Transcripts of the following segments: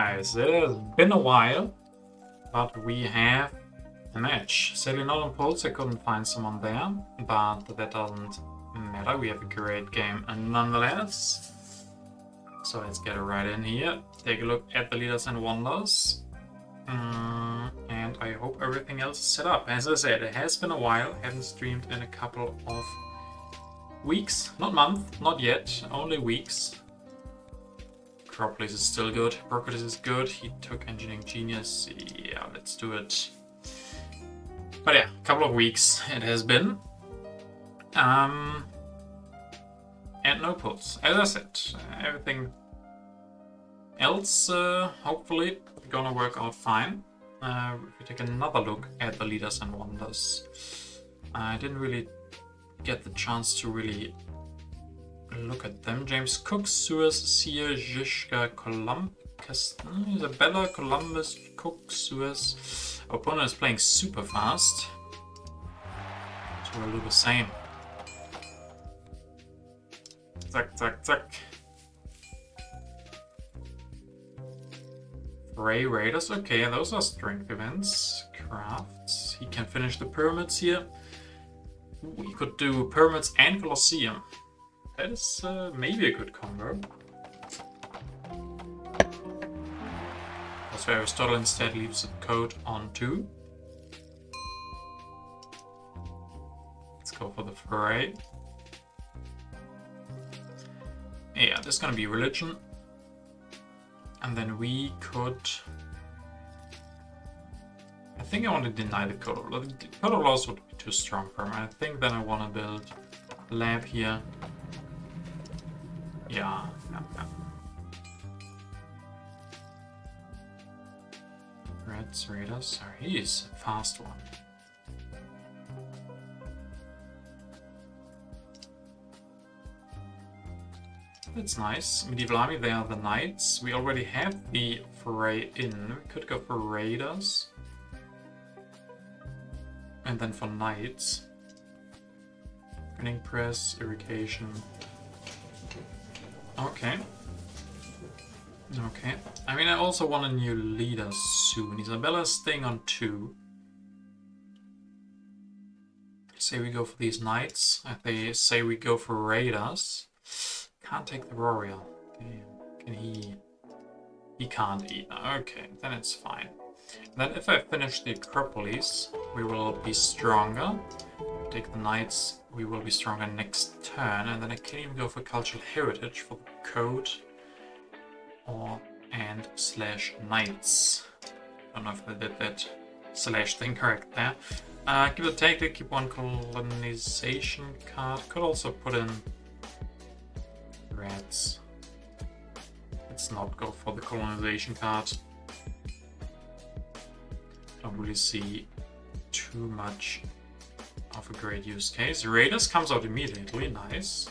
guys, it has been a while, but we have a match. Sadly not on Pulse, I couldn't find someone there, but that doesn't matter. We have a great game nonetheless. So let's get right in here, take a look at the leaders and wonders. And I hope everything else is set up. As I said, it has been a while, haven't streamed in a couple of weeks, not month, not yet, only weeks. Cropless is still good, Brocalis is good, he took Engineering Genius, yeah, let's do it. But yeah, a couple of weeks it has been. And no pulls. As I said, everything else hopefully gonna work out fine. If we take another look at the leaders and wonders, I didn't really get the chance to really look at them. James Cook, Suez, Sear, Zizka, Columbus, Isabella, Columbus, Cook, Suez. Our opponent is playing super fast, so we'll do the same. Zack, zack, zack. Ray Raiders, okay, those are strength events. Crafts, he can finish the pyramids here. Ooh, he could do pyramids and Colosseum. That is maybe a good combo. Also, Aristotle instead leaves the code on 2. Let's go for the foray. Yeah, this is gonna be religion. And then we could... I think I want to deny the code of laws. The code of laws would be too strong for him. I think then I want to build a lab here. Yeah. Reds, Raiders. Oh, he's a fast one. That's nice. Medieval Army, they are the Knights. We already have the foray in. We could go for Raiders. And then for Knights. Printing Press, Irrigation. Okay. Okay. I mean, I also want a new leader soon. Isabella's staying on 2. Say we go for these Knights. If they say we go for Raiders. Can't take the Royal. Damn. Can he? He can't either. Okay, then it's fine. Then if I finish the Acropolis, we will be stronger. Take the Knights, we will be stronger next turn. And then I can even go for Cultural Heritage for the code. Or and slash Knights. Don't know if I did that slash thing correct there. Give it a take, they keep one colonization card. Could also put in Reds. Let's not go for the colonization card. Don't really see too much of a great use case. Raiders comes out immediately, nice.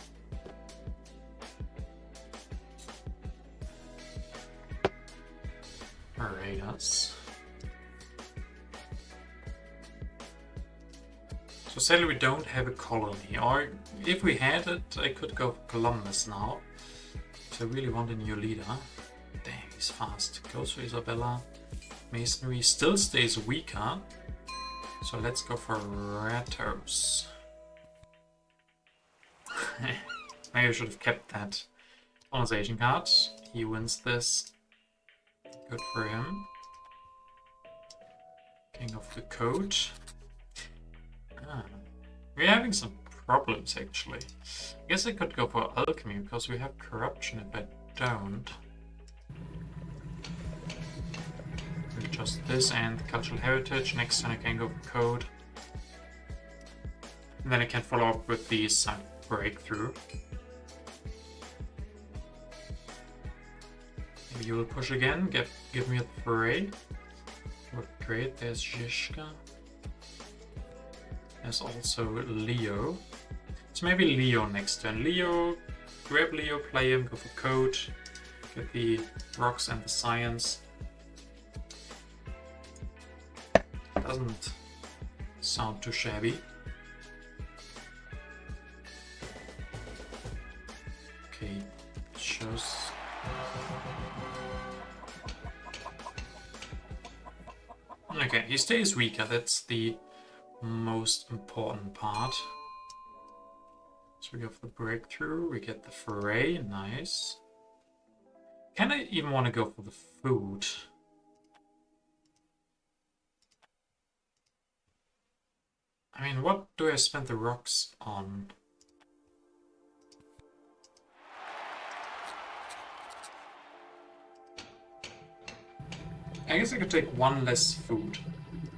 Raiders. So sadly we don't have a colony, or if we had it, I could go for Columbus now. So I really want a new leader. Dang, he's fast. Goes for Isabella. Masonry still stays weaker. So let's go for Ratos. Maybe I should have kept that colonization card. He wins this. Good for him. King of the Code. We're having some problems actually. I guess I could go for alchemy because we have corruption if I don't. Just this and cultural heritage. Next turn I can go for code. And then I can follow up with the side breakthrough. Maybe you will push again, give me a foray. Would be great. There's Zizka. There's also Leo. So maybe Leo next turn. Leo, grab Leo, play him, go for code, get the rocks and the science. Doesn't sound too shabby. Okay, shows Okay, he stays weaker. That's the most important part. So we have the breakthrough, we get the foray, nice. Can I even want to go for the food? I mean, what do I spend the rocks on? I guess I could take one less food.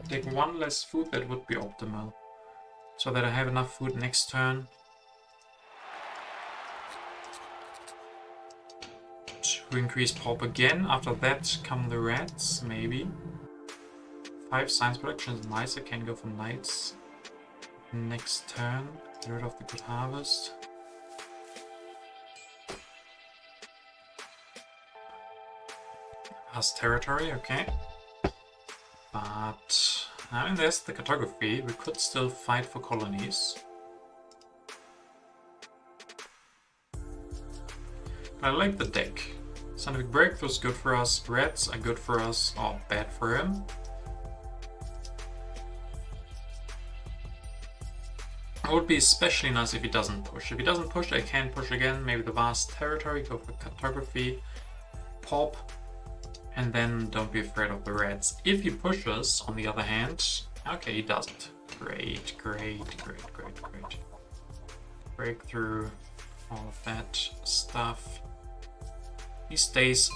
Take one less food, that would be optimal. So that I have enough food next turn to increase pop again. After that come the rats, maybe. 5 science production is nice, I can go for knights. Next turn, get rid of the good harvest. Has territory, okay. But I mean, there's the cartography. We could still fight for colonies. But I like the deck. Scientific breakthrough is good for us. Rats are good for us, or bad for him. It would be especially nice if he doesn't push. If he doesn't push, I can push again. Maybe the vast territory, go for cartography, pop, and then don't be afraid of the rats. If he pushes, on the other hand, okay, he doesn't. Great, great, great, great, great. Breakthrough, all of that stuff. He stays,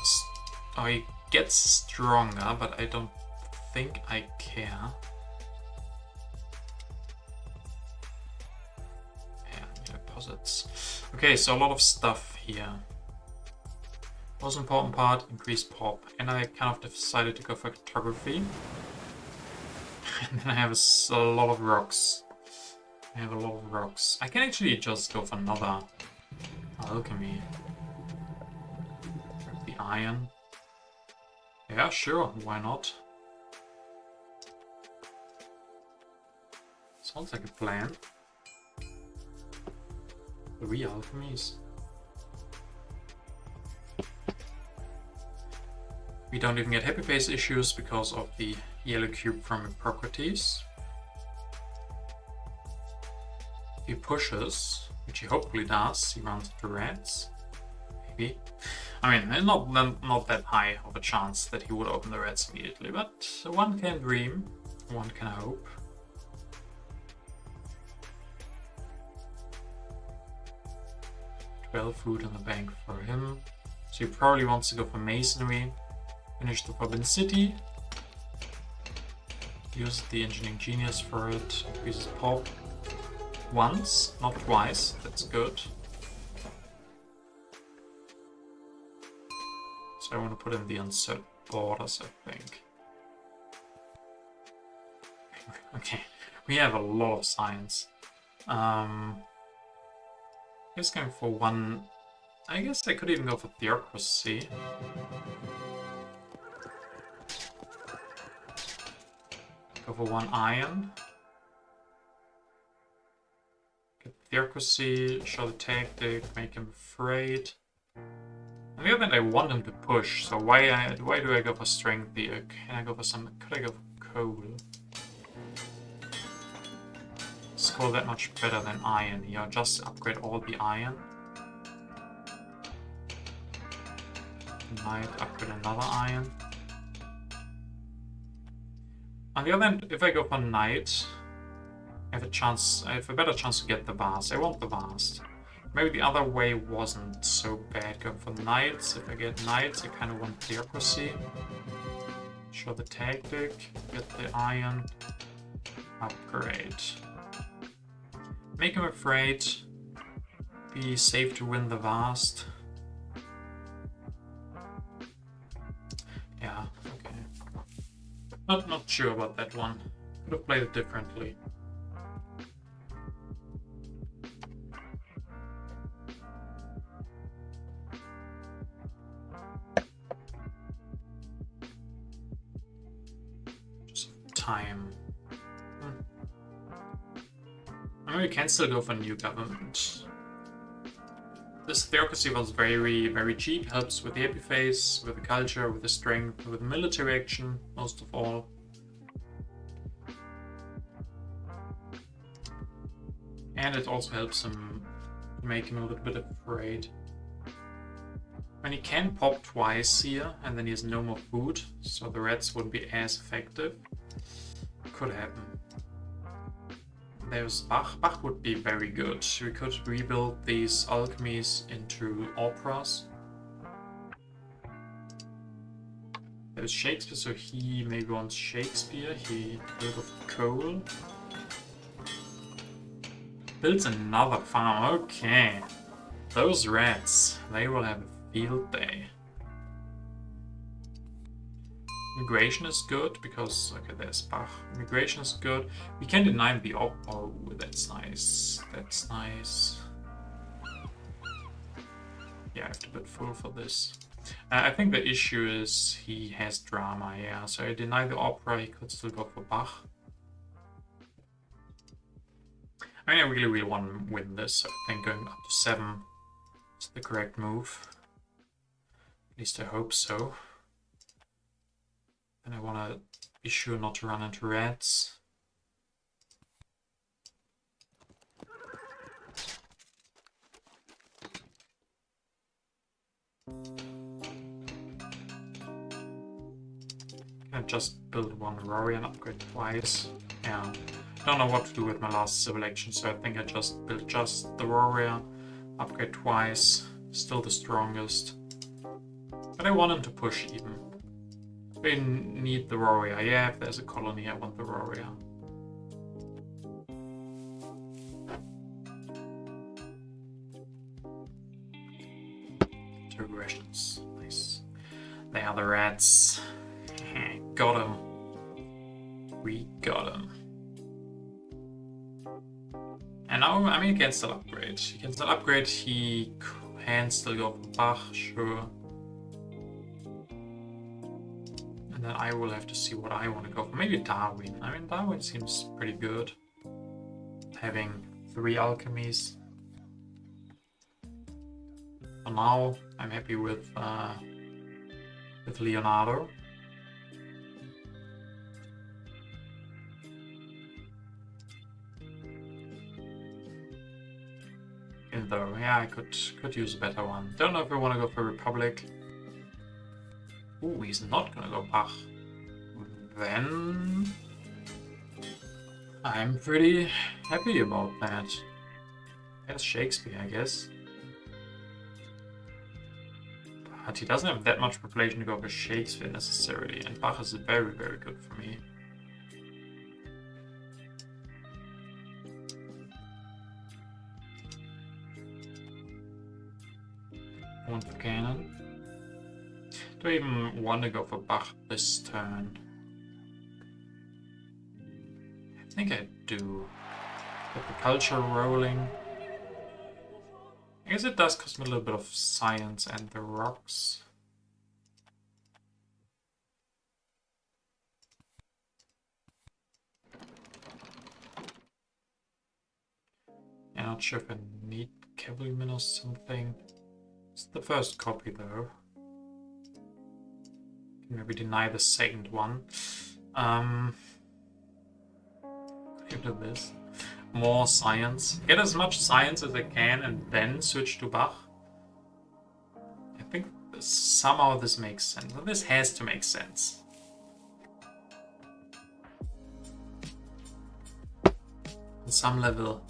or he gets stronger, but I don't think I care. Okay, so a lot of stuff here. Most important part, increase pop. And I kind of decided to go for cartography. And then I have a lot of rocks. I can actually just go for another alchemy. Grab the iron. Yeah, sure, why not? Sounds like a plan. 3 alchemies. We don't even get happy face issues because of the yellow cube from Hippocrates. If he pushes, which he hopefully does, he runs into rats. Maybe. I mean, not that high of a chance that he would open the rats immediately, but one can dream, one can hope. Food in the bank for him. So he probably wants to go for masonry. Finish the Forbidden City. Use the engineering genius for it. Increases pop. Once, not twice. That's good. So I want to put in the uncertain borders, I think. Okay, we have a lot of science. Just going for one. I guess I could even go for theocracy. Go for 1 iron. Get theocracy, show the tactic, make him afraid. On the other hand, I want him to push, so why do I go for strength here? Can I go for some? Could I go for coal? Score that much better than iron here. Just upgrade all the iron. Might upgrade another iron. On the other hand, if I go for knight, I have a better chance to get the vast. I want the vast. Maybe the other way wasn't so bad. Going for knights. If I get knights, I kind of want theocracy. Show the tactic. Get the iron. Upgrade. Make him afraid. Be safe to win the vast. Yeah, okay. Not sure about that one. Could have played it differently. Just time. I mean, we can still go for new government. This theocracy was very, very cheap. Helps with the happy face, with the culture, with the strength, with the military action, most of all. And it also helps him make him a little bit afraid. When he can pop twice here, and then he has no more food, so the rats wouldn't be as effective. Could happen. There's Bach. Bach would be very good. We could rebuild these alchemies into operas. There's Shakespeare, so he maybe wants Shakespeare. He built with coal. Builds another farm. Okay. Those rats, they will have a field day. Migration is good because, okay, there's Bach. Migration is good. We can deny the op. Oh, that's nice. That's nice. Yeah, I have to bid full for this. I think the issue is he has drama, yeah. So I deny the opera, he could still go for Bach. I mean, I really want to win this. So I think going up to 7 is the correct move. At least I hope so. And I want to be sure not to run into rats. Can I just build one Rory and upgrade twice? Yeah. Don't know what to do with my last civil action, so I think I just built just the warrior, upgrade twice, still the strongest. But I want him to push even. We need the warrior. Yeah, if there's a colony, I want the warrior. Two aggressions. Nice. They are the rats. Got him. We got him. And now, I mean, he can still upgrade. He can still upgrade. He can still go for Bach, sure. And then I will have to see what I want to go for. Maybe Darwin. I mean, Darwin seems pretty good. Having 3 alchemies. For now, I'm happy with Leonardo. Though, yeah, I could use a better one. Don't know if I want to go for Republic. Ooh, he's not gonna go Bach. Then I'm pretty happy about that. There's Shakespeare, I guess. But he doesn't have that much population to go for Shakespeare necessarily, and Bach is very, very good for me. One for cannon. Do I even want to go for Bach this turn? I think I do. Get the culture rolling. I guess it does cost me a little bit of science and the rocks. Yeah, not sure if I need cavalrymen or something. It's the first copy though. Can maybe deny the second one. Could do this. More science. Get as much science as I can and then switch to Bach. I think somehow this makes sense. This has to make sense. On some level,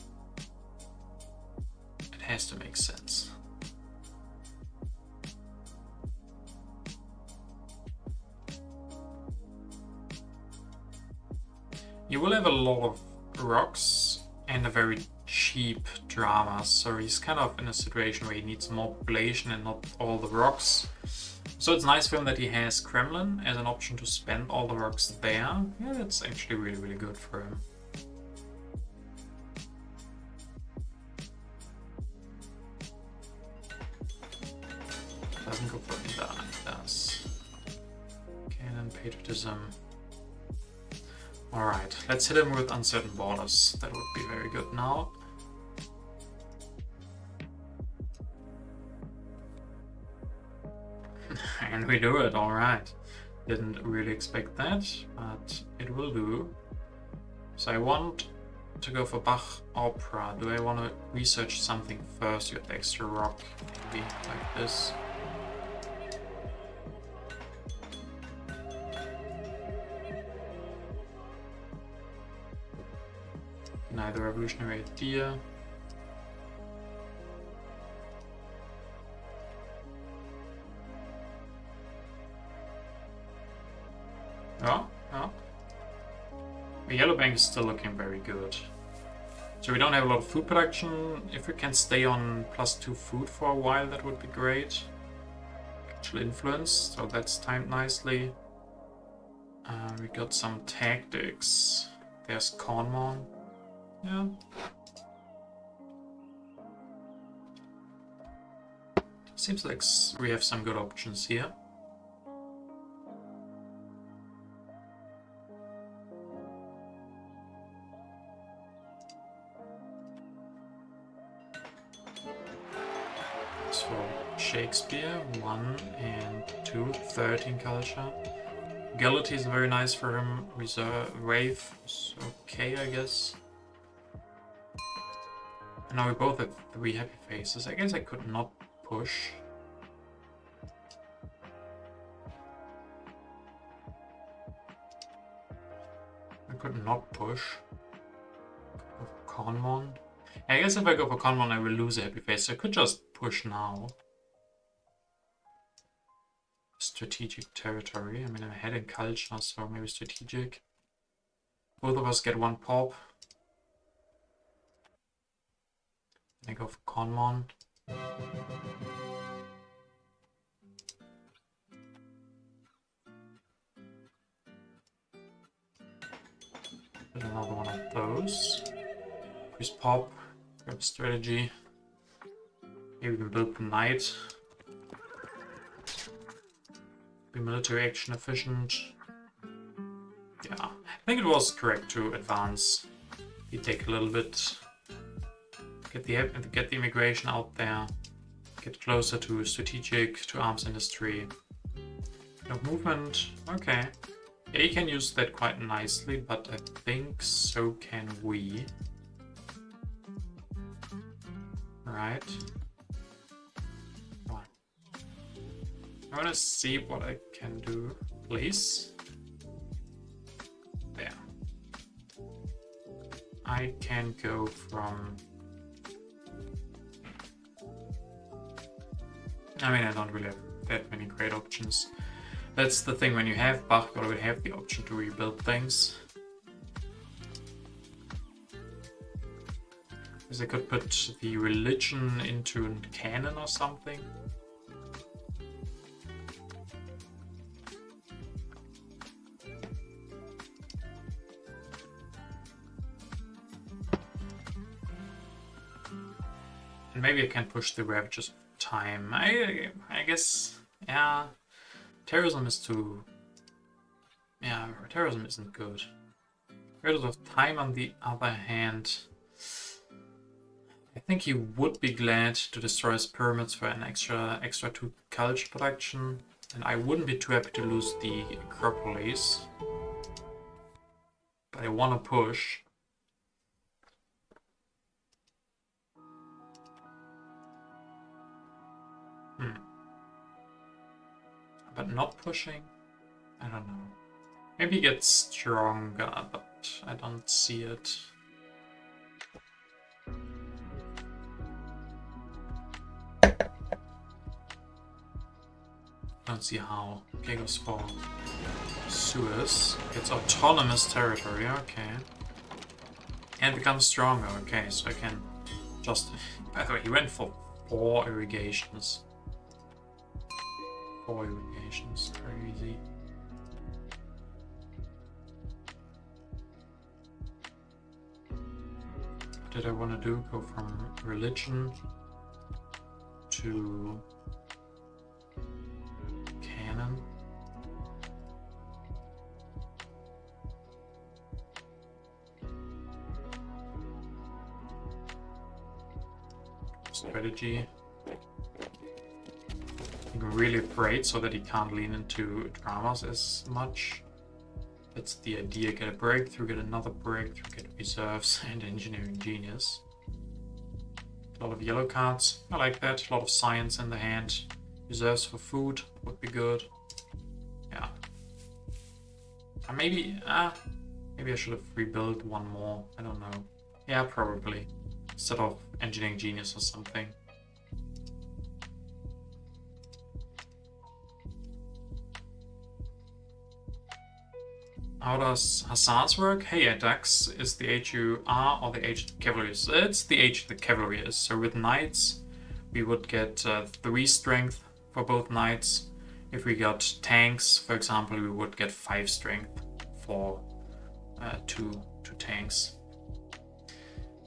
it has to make sense. You will have a lot of rocks and a very cheap drama, so he's kind of in a situation where he needs more population and not all the rocks. So it's nice for him that he has Kremlin as an option to spend all the rocks there. Yeah, that's actually really, really good for him. Doesn't go for that, it does. Cannon, patriotism. Alright, let's hit him with uncertain borders. That would be very good now. And we do it, alright. Didn't really expect that, but it will do. So I want to go for Bach Opera. Do I want to research something first? You got the extra rock, maybe like this. Neither revolutionary idea. Oh, oh. The yellow bank is still looking very good. So we don't have a lot of food production. If we can stay on +2 food for a while, that would be great. Actual influence, so that's timed nicely. We got some tactics. There's Cornmon. Yeah. Seems like we have some good options here. So Shakespeare, 1 and 2, 13 culture. Agility is very nice for him. Reserve wave is okay, I guess. And now we both have 3 happy faces. I guess I could not push. I could not push. Go for Conmon. I guess if I go for Conmon, I will lose a happy face. So I could just push now. Strategic territory. I mean, I'm ahead in culture, so maybe strategic. Both of us get 1 pop. I go for Conmon. Put another one of those. Increase pop. Grab strategy. Maybe we can build the knight. Be military action efficient. Yeah, I think it was correct to advance. You take a little bit. Get the immigration out there. Get closer to strategic, to arms industry. No movement. Okay. Yeah, you can use that quite nicely, but I think so can we. Right. Come on. I want to see what I can do, please. There. I can go from... I mean, I don't really have that many great options. That's the thing, when you have Bach, you already have the option to rebuild things. Because I could put the religion into a cannon or something. And maybe I can push the Ravages of Time. I guess, yeah, terrorism is too... Yeah, terrorism isn't good. Ravages of Time, on the other hand, I think he would be glad to destroy his pyramids for an extra 2 culture production, and I wouldn't be too happy to lose the Acropolis. But I want to push. But not pushing? I don't know. Maybe he gets stronger, but I don't see it. Don't see how. Okay, goes for Suez. Gets autonomous territory, okay. And becomes stronger, okay, so I can just... By the way, he went for 4 irrigations. 4 irrigations, very easy. What did I want to do? Go from religion to cannon. Strategy. I'm really afraid so that he can't lean into dramas as much. That's the idea. Get a breakthrough, get another breakthrough, get reserves, and engineering genius. A lot of yellow cards. I like that. A lot of science in the hand. Reserves for food would be good. Yeah. Maybe I should have rebuilt one more. I don't know. Yeah, probably. Instead of engineering genius or something. How does hussars work? Hey, attacks is the HUR or the H the cavalry is. It's the H the cavalry is. So with knights, we would get 3 strength for both knights. If we got tanks, for example, we would get 5 strength for two tanks.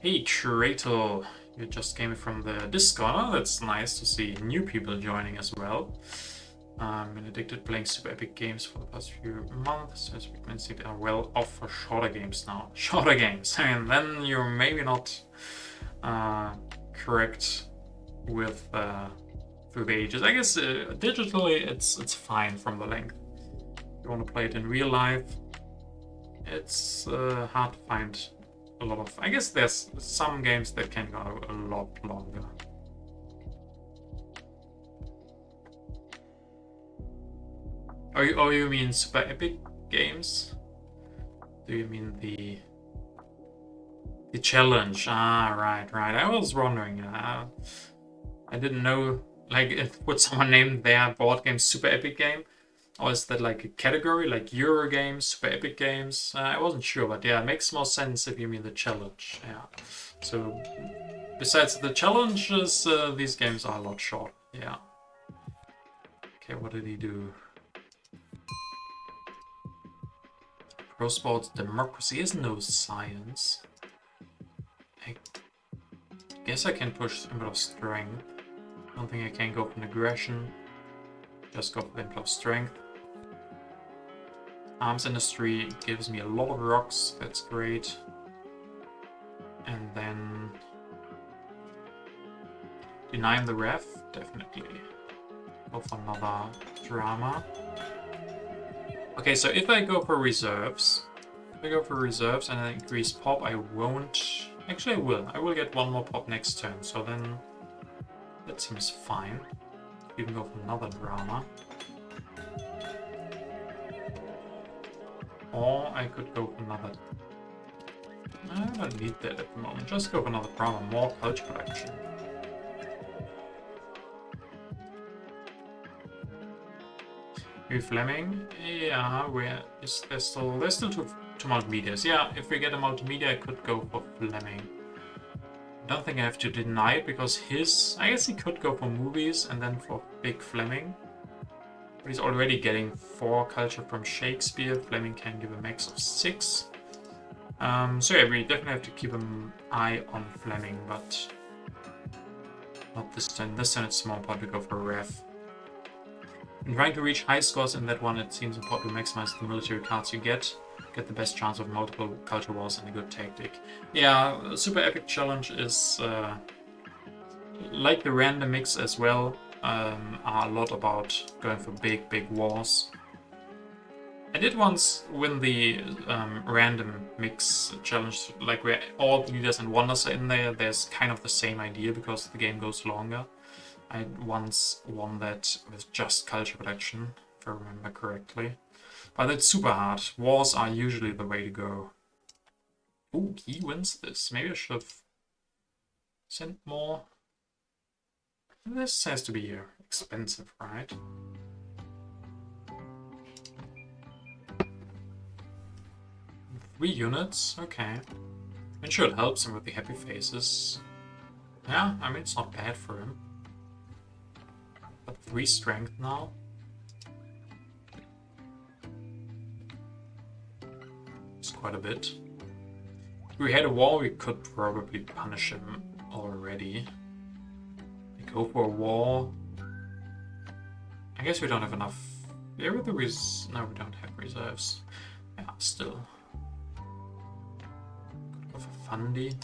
Hey, Kratel, you just came from the Discord. Oh, that's nice to see new people joining as well. Been addicted playing super epic games for the past few months, as we can see they are well off for shorter games now. Shorter games, and then you're maybe not correct with through the ages. I guess digitally it's fine from the length. If you want to play it in real life, it's hard to find a lot of. I guess there's some games that can go a lot longer. Oh, you mean super epic games? Do you mean the challenge? Ah, right. I was wondering. I didn't know. Like, would someone name their board game super epic game, or is that like a category, like Euro games, super epic games? I wasn't sure, but yeah, it makes more sense if you mean the challenge. Yeah. So, besides the challenges, these games are a lot shorter. Yeah. Okay, what did he do? Pro sports democracy is no science. I guess I can push input of strength. I don't think I can go for an aggression. Just go for the input of strength. Arms industry gives me a lot of rocks. That's great. And then denying the ref, definitely. Go for another drama. Okay, so if I go for reserves, and I increase pop, I won't. Actually, I will. I will get one more pop next turn, so then that seems fine. Even go for another drama. Or I could go for another. I don't need that at the moment. Just go for another drama. More culture production. Fleming, yeah, where is there still? There's still two multimedias. Yeah, if we get a multimedia, I could go for Fleming. I don't think I have to deny it because his. I guess he could go for movies and then for Big Fleming. But he's already getting 4 culture from Shakespeare. Fleming can give a max of 6. So yeah, we definitely have to keep an eye on Fleming, but not this turn. This turn it's more important to go for a ref. In trying to reach high scores in that one, it seems important to maximize the military cards you get the best chance of multiple culture wars and a good tactic. Yeah, super epic challenge is like the random mix as well, are a lot about going for big wars. I did once win the random mix challenge, like where all leaders and wonders are in there. There's kind of the same idea because the game goes longer. I once won that with just culture production, if I remember correctly. But it's super hard. Wars are usually the way to go. Ooh, he wins this. Maybe I should have sent more. This has to be expensive, right? Three units, okay. I'm sure it helps him with the happy faces. Yeah, I mean, it's not bad for him. But 3 strength now. It's quite a bit. If we had a war, we could probably punish him already. We go for a war. I guess we don't have enough. Yeah, with the no, we don't have reserves. Yeah, still. Could go for Fundy.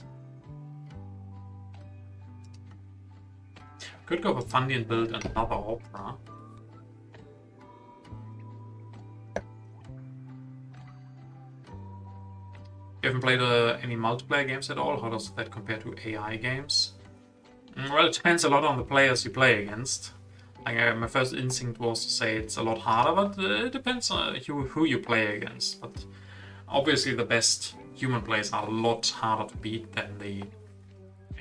Could go for Fundy and build another opera. You haven't played any multiplayer games at all? How does that compare to AI games? Well, it depends a lot on the players you play against. Like, my first instinct was to say it's a lot harder, but it depends on who you play against. But obviously the best human players are a lot harder to beat than the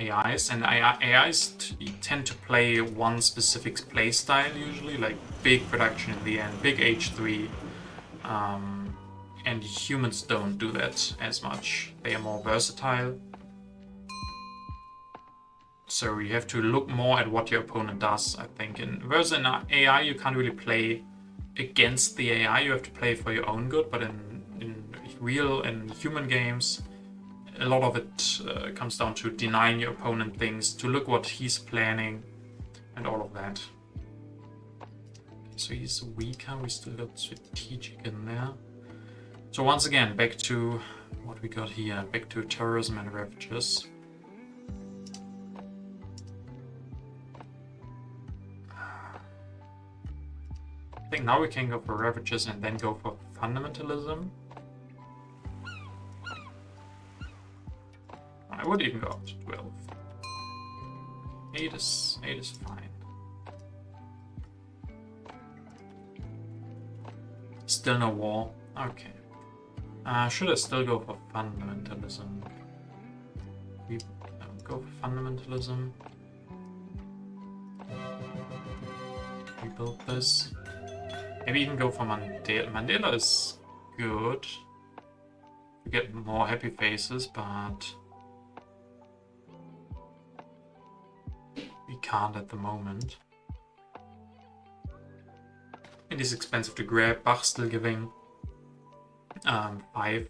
AIs, and AIs tend to play one specific play style usually, like big production in the end, big H3, and humans don't do that as much. They are more versatile. So you have to look more at what your opponent does, I think. Versus in AI, you can't really play against the AI, you have to play for your own good, but in real and human games, a lot of it comes down to denying your opponent things, to look what he's planning, and all of that. Okay, so he's weaker, we still got strategic in there. So once again, back to what we got here, back to terrorism and ravages. I think now we can go for ravages and then go for fundamentalism. I would even go up to 12. 8 is fine. Still no war. Okay. Should I still go for fundamentalism? We go for fundamentalism. Rebuild this. Maybe even go for Mandela. Mandela is good. We get more happy faces, but we can't at the moment. It is expensive to grab. Bach still giving 5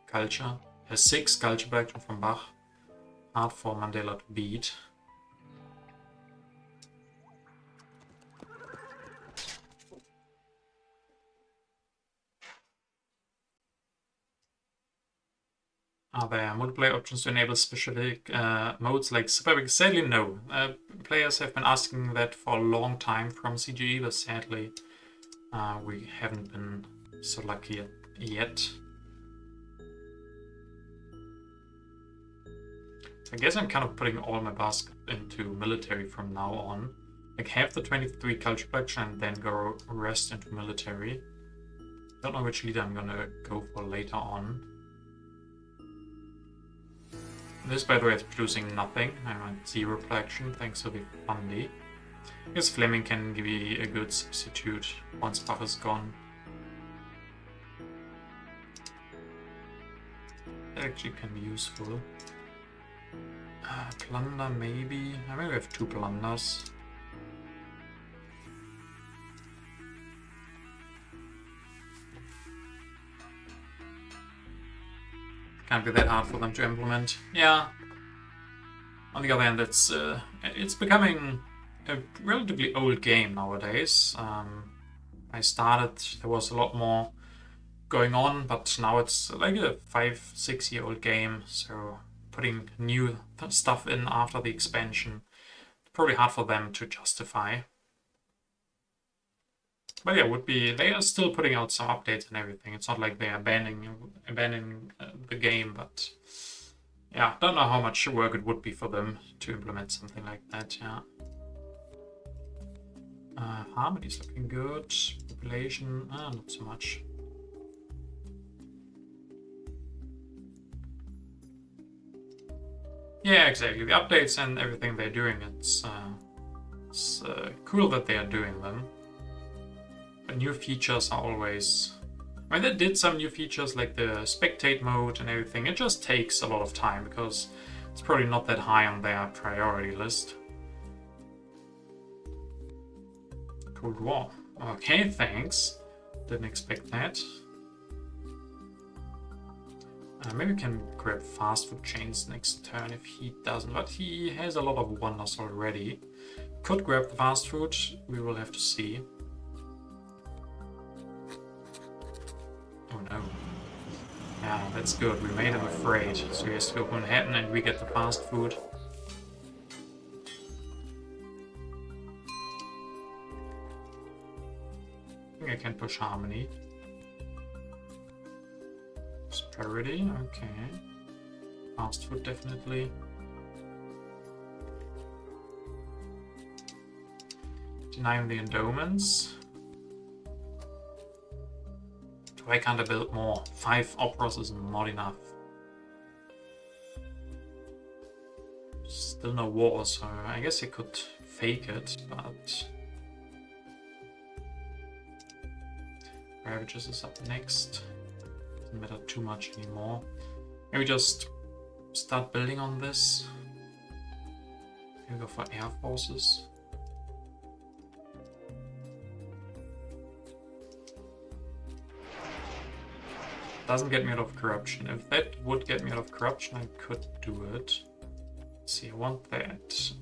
culture. 6 culture production from Bach. Hard for Mandela to beat. Are there multiplayer options to enable specific modes like Super? Sadly, no. Players have been asking that for a long time from CGE, but sadly we haven't been so lucky yet. So I guess I'm kind of putting all my basket into military from now on. Like have the 23 culture production and then go rest into military. Don't know which leader I'm gonna go for later on. This, by the way, is producing nothing. I'm at 0 production thanks to the Fundy. I guess Fleming can be a good substitute once Bach is gone. That actually can be useful. Plunder, maybe. I mean, we have 2 plunders. Can't be that hard for them to implement. Yeah. On the other hand, it's becoming a relatively old game nowadays. I started, there was a lot more going on, but now it's like a 5-6 year old game, so putting new stuff in after the expansion, probably hard for them to justify. But yeah, they are still putting out some updates and everything. It's not like they are abandoning the game, but yeah, don't know how much work it would be for them to implement something like that, yeah. Harmony's looking good. Population, not so much. Yeah, exactly. The updates and everything they're doing, it's cool that they are doing them. But new features are always... I mean, they did some new features like the spectate mode and everything. It just takes a lot of time because it's probably not that high on their priority list. Cold War. Okay, thanks. Didn't expect that. Maybe we can grab fast food chains next turn if he doesn't, but he has a lot of wonders already. Could grab the fast food, we will have to see. Oh no. Yeah, that's good, we made him afraid. So he has to go to Manhattan and we get the fast food. I think I can push Harmony. Prosperity, okay. Fast food, definitely. Denying the endowments. Why can't I build more? 5 operas is not enough. Still no war, so I guess I could fake it, but... Ravages is up next. Doesn't matter too much anymore. Maybe just start building on this. Maybe go for air forces. Doesn't get me out of corruption. If that would get me out of corruption, I could do it. Let's see, I want that.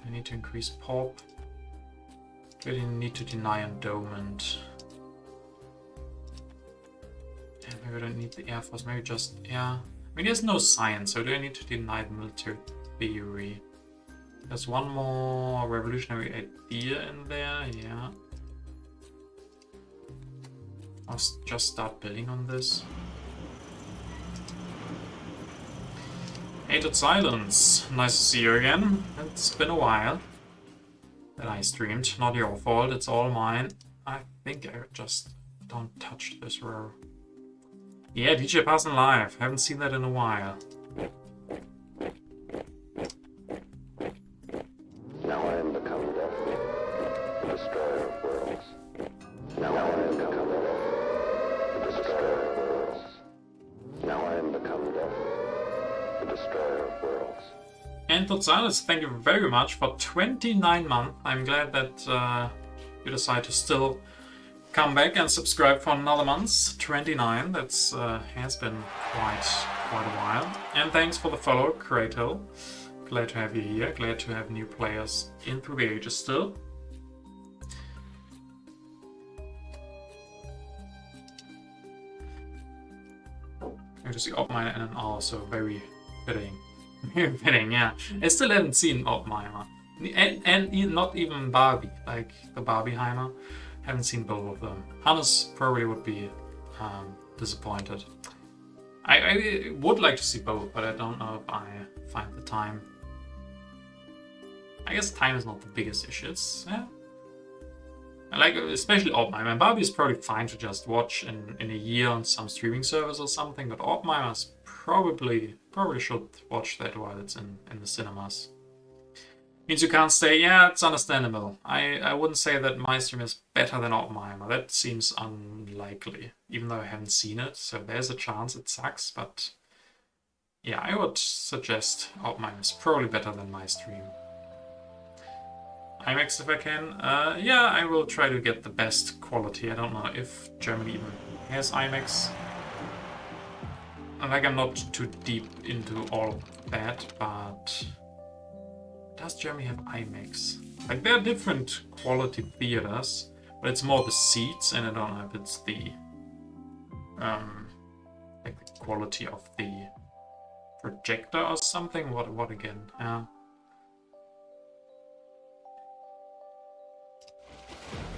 I need to increase pop. Really need to deny endowment. Yeah, maybe I don't need the air force. Maybe just, yeah. I mean, there's no science, so do I need to deny the military theory? There's one more revolutionary idea in there, yeah. I'll just start building on this. Hated Silence. Nice to see you again. It's been a while that I streamed. Not your fault, it's all mine. I think I just don't touch this row. Yeah, DJ Passing Live. Haven't seen that in a while. Now I am become death, the destroyer of worlds. Now I am become death, the destroyer of worlds. Now I am become death, the destroyer of worlds. And Todd Silence, thank you very much for 29 months. I'm glad that you decide to still come back and subscribe for another month. 29, that's has been quite a while. And thanks for the follow, Krato. Glad to have you here. Glad to have new players in through the ages still. I just see Opminer in an hour, so very fitting. Very fitting, yeah. I still haven't seen Opminer. And not even Barbie, like the Barbieheimer. Haven't seen both of them. Hannes probably would be disappointed. I would like to see both, but I don't know if I find the time. I guess time is not the biggest issue. It's, yeah. I like, especially Opminer. Barbie is probably fine to just watch in a year on some streaming service or something, but Opminer is probably should watch that while it's in the cinemas. Means you can't stay, yeah, it's understandable. I wouldn't say that my stream is better than Opminer. That seems unlikely, even though I haven't seen it, so there's a chance it sucks, but yeah, I would suggest Opminer is probably better than my stream. IMAX if I can. Yeah, I will try to get the best quality. I don't know if Germany even has IMAX. Like, I'm not too deep into all of that, but does Germany have IMAX? Like, there are different quality theaters, but it's more the seats, and I don't know if it's the like the quality of the projector or something. What again?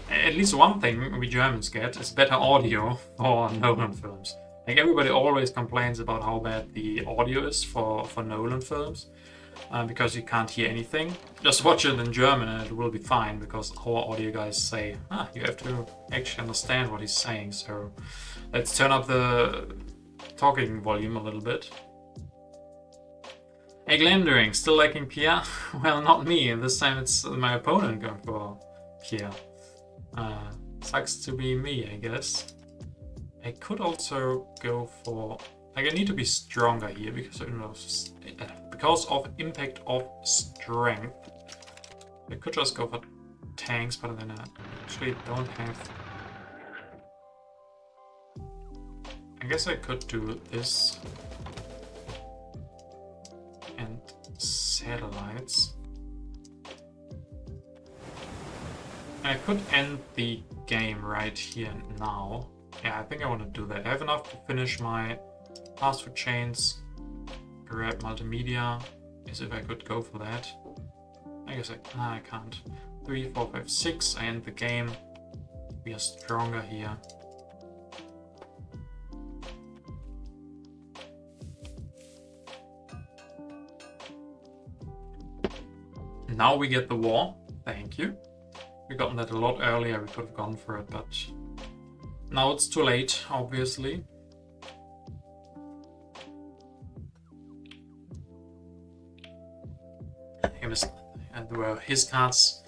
At least one thing we Germans get is better audio for Nolan films. Like, everybody always complains about how bad the audio is for Nolan films, because you can't hear anything. Just watch it in German and it will be fine, because our audio guys say, you have to actually understand what he's saying. So let's turn up the talking volume a little bit. Hey Glamdering, still liking Pierre? Well, not me. This time it's my opponent going for Pierre. Sucks to be me, I guess. I could also go for... Like, I need to be stronger here because of impact of strength. I could just go for tanks, but then I actually don't have... I guess I could do this. And satellites. I could end the game right here and now. Yeah, I think I want to do that. I have enough to finish my fast food chains, grab multimedia, as if I could go for that. I guess I can't. 3, 4, 5, 6, I end the game. We are stronger here. Now we get the war. Thank you. We gotten that a lot earlier. We could have gone for it, but now it's too late, obviously. And his cards.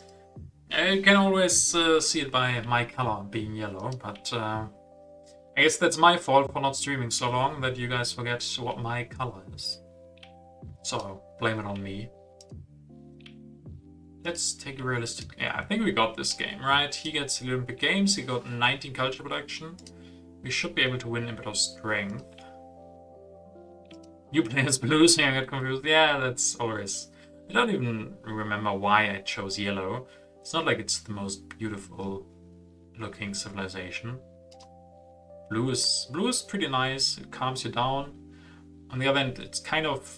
You can always see it by my color being yellow, but I guess that's my fault for not streaming so long that you guys forget what my color is. So blame it on me. Let's take a realistic... Yeah, I think we got this game, right? He gets Olympic Games, he got 19 culture production. We should be able to win a bit of strength. You play as blue, so I get confused. Yeah, that's always... I don't even remember why I chose yellow. It's not like it's the most beautiful looking civilization. Blue is pretty nice, it calms you down. On the other hand, it's kind of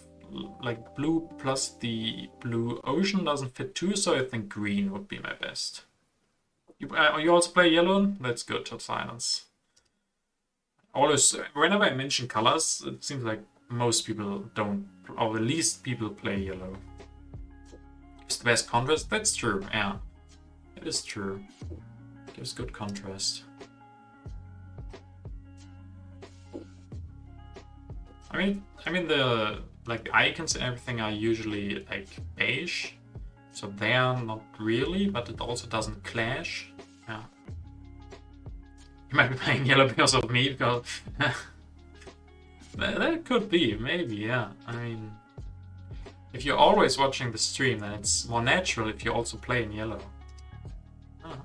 like blue plus the blue ocean doesn't fit too, so I think green would be my best. You also play yellow? That's good, to silence. Always, whenever I mention colors, it seems like most people don't, or the least people play yellow. It's the best contrast? That's true, yeah. It is true. Gives good contrast. I mean the like icons and everything are usually like beige, so they are not really, but it also doesn't clash. Yeah. You might be playing yellow because of me, because that could be, maybe, yeah. I mean, if you're always watching the stream, then it's more natural if you also play in yellow. Huh.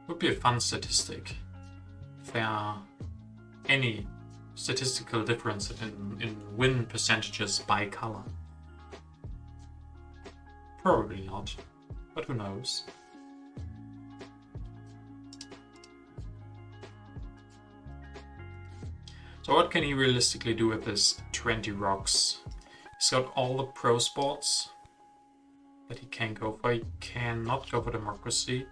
Would be a fun statistic. If there are any statistical difference in win percentages by color. Probably not, but who knows. So what can he realistically do with his 20 rocks? He's got all the pro sports that he can go for. He cannot go for democracy.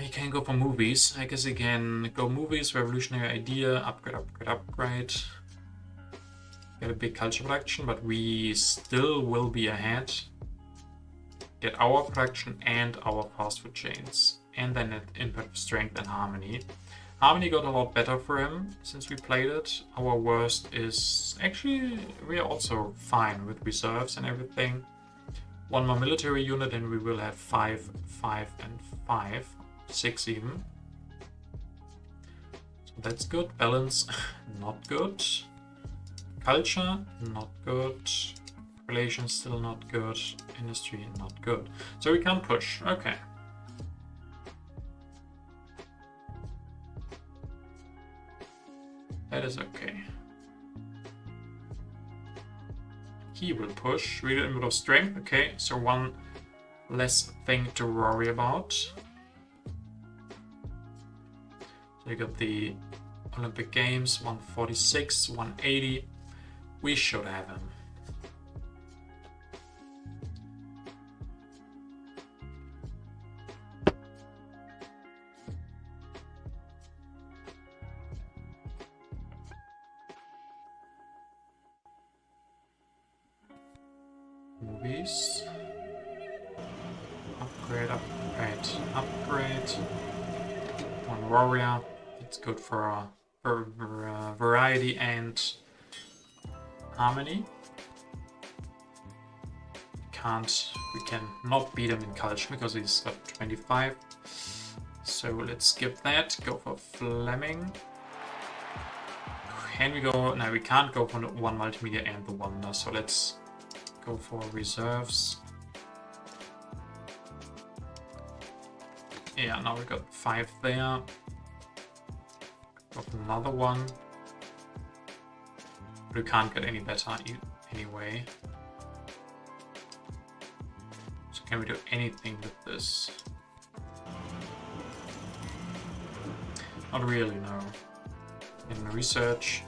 He can go for movies. I guess he can go movies, revolutionary idea, upgrade, upgrade, upgrade. Get a big culture production, but we still will be ahead. Get our production and our fast food chains. And then an input of strength and harmony. Harmony got a lot better for him since we played it. Our worst is... Actually, we are also fine with reserves and everything. One more military unit and we will have 5, 5 and 5. 6 even. So that's good. Balance, not good. Culture, not good. Relations, still not good. Industry, not good. So we can't push. Okay. That is okay. He will push. Read a bit of strength. Okay, so one less thing to worry about. So you got the Olympic Games, 146, 180. We should have him. Movies. Upgrade, upgrade, upgrade. One warrior. It's good for variety and harmony. We can not beat him in culture because he's got 25. So let's skip that. Go for Fleming. Can we go? No, we can't go for the one multimedia and the wonder. So let's go for reserves. Yeah, now we got 5 there. Got another one. But we can't get any better anyway. So can we do anything with this? Not really, no. In research.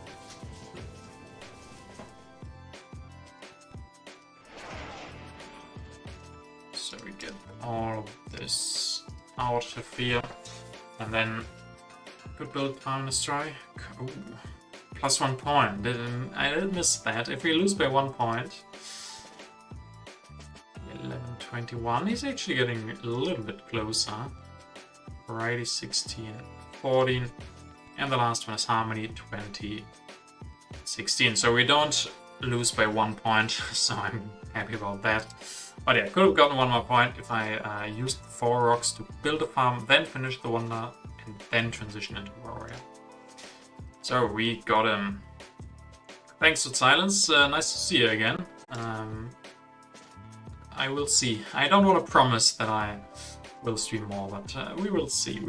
So we get all of this out of here. And then could build Power and Strike. Ooh. Plus 1 point. I did miss that. If we lose by 1 point... 11-21. He's actually getting a little bit closer. Variety 16, 14. And the last one is Harmony 20, 16. So we don't lose by 1 point, so I'm happy about that. But yeah, could have gotten 1 more point if I used the 4 rocks to build a farm, then finish the wonder, and then transition into warrior. So we got him. Thanks to Silence. Nice to see you again. I will see. I don't want to promise that I will stream more, but we will see.